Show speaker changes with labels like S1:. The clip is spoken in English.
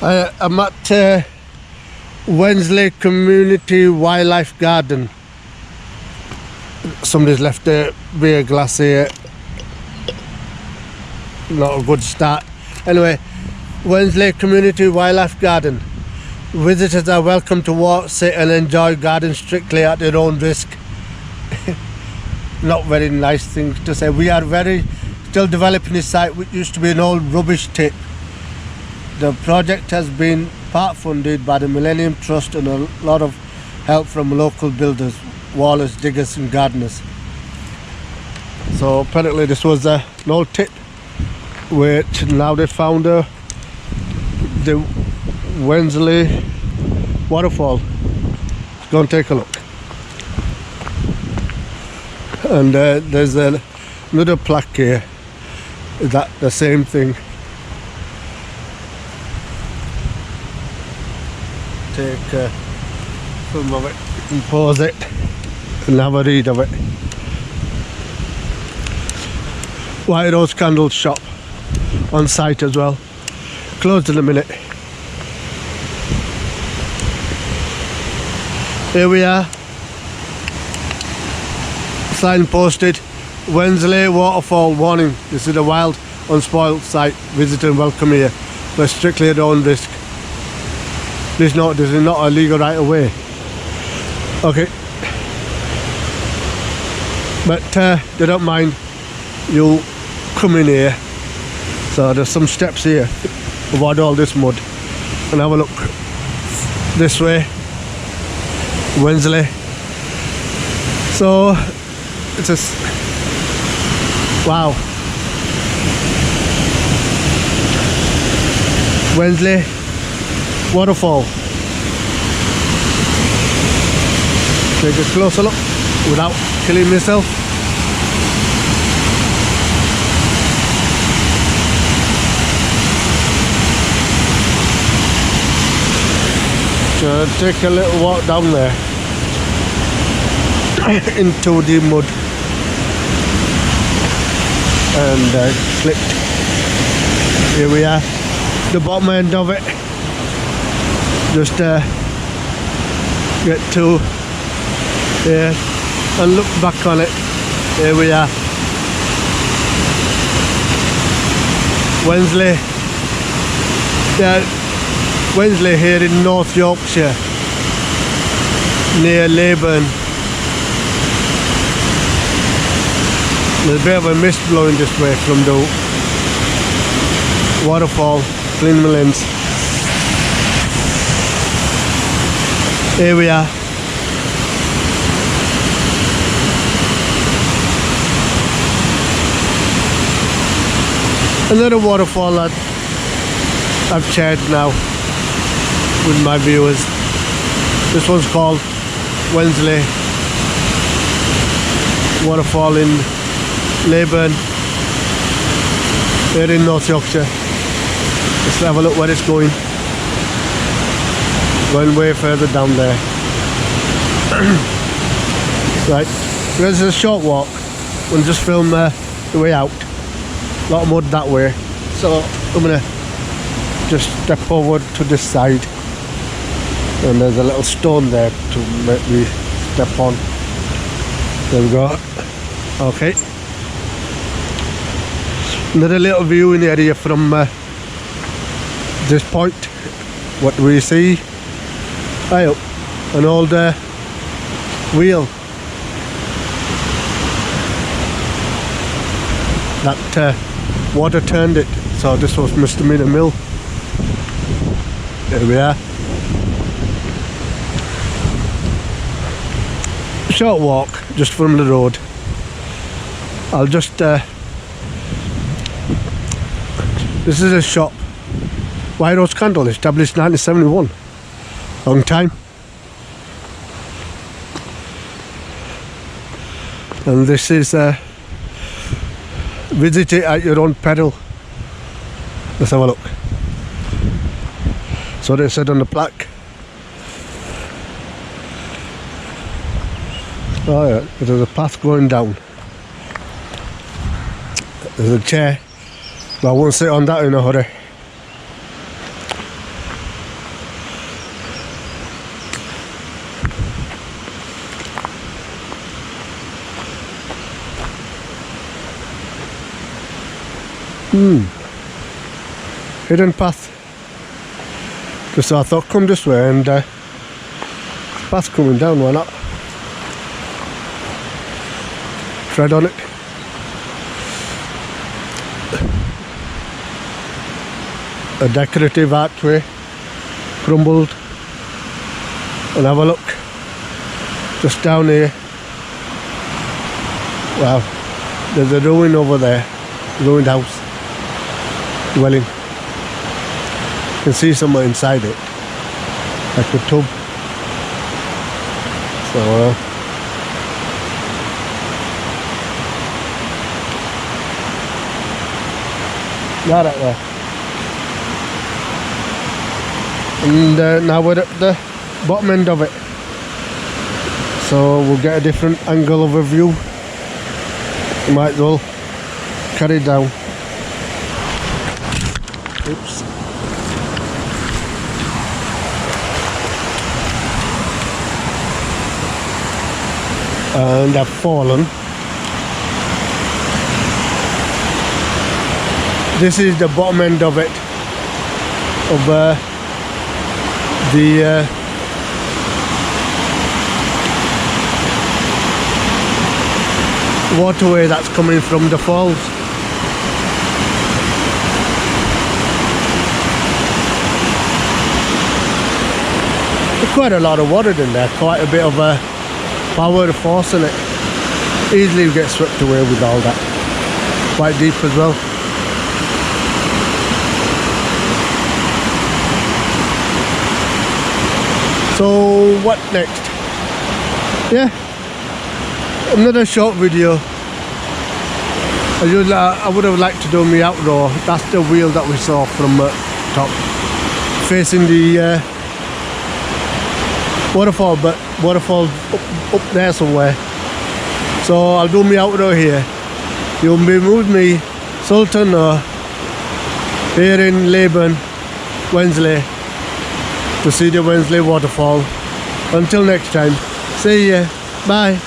S1: I'm at Wensley Community Wildlife Garden. Somebody's left a beer glass here. Not a good start. Anyway, Wensley Community Wildlife Garden. Visitors are welcome to walk, sit and enjoy gardens strictly at their own risk. Not very nice thing to say. We are still developing this site, which used to be an old rubbish tip. The project has been part funded by the Millennium Trust and a lot of help from local builders, wallers, diggers and gardeners. So apparently this was an old tip, which now they found the Wensley waterfall. Let's go and take a look. And there's another plaque here. Is that the same thing? Take a film of it and pause it and have a read of it. White Rose Candle Shop on site as well. Closed in a minute. Here we are. Sign posted. Wensley waterfall warning. This is a wild, unspoiled site. Visitor welcome here, but strictly at own risk. This is not a legal right of way. Okay. But they don't mind you coming here. So there's some steps here. Avoid all this mud. And have a look. This way. Wensley. So it's just wow. Wensley waterfall. Take a closer look without killing myself. So take a little walk down there into the mud and slipped. Here we are, the bottom end of it. Just get to here and look back on it. Here we are, Wensley. Wensley here in North Yorkshire, near Leyburn. There's a bit of a mist blowing this way from the waterfall, Clinmillans. Here we are. Another waterfall that I've shared now with my viewers. This one's called Wensley waterfall in Leyburn, here in North Yorkshire. Let's have a look where it's going. Going way further down there. Right, there's a short walk. We'll just film the way out. A lot of mud that way, so I'm gonna just step forward to this side, and there's a little stone there to make me step on. There we go. Okay, another little view in the area from this point. What do we see? High up, an old wheel that water turned it, so this must have been a mill. There we are. Short walk just from the road. I'll just this is a shop, White Rose Candle, established 1971. Long time. And this is visit it at your own peril. Let's have a look. So they said on the plaque. Oh yeah, there's a path going down. There's a chair, but I won't sit on that in a hurry. Hidden path. Just I thought come this way and path's coming down, why not? Tread on it. A decorative archway, crumbled. And have a look. Just down here. Wow. There's a ruin over there. Ruined house. Dwelling. You can see someone inside it. Like a tub. So not right there. And now we're at the bottom end of it. So we'll get a different angle of a view. Might as well carry it down. Oops. And I've fallen. This is the bottom end of it, of the waterway that's coming from the falls. There's quite a lot of water in there, quite a bit of power and force in it. Easily get swept away with all that. Quite deep as well. So what next? Yeah, another short video. I would have liked to do my outdoor. That's the wheel that we saw from top, facing the waterfall, but waterfall up there somewhere. So I'll do my outdoor here. You'll be with me, Sultan, here in Leyburn, Wensley, to see the Wensley waterfall. Until next time, see ya, bye.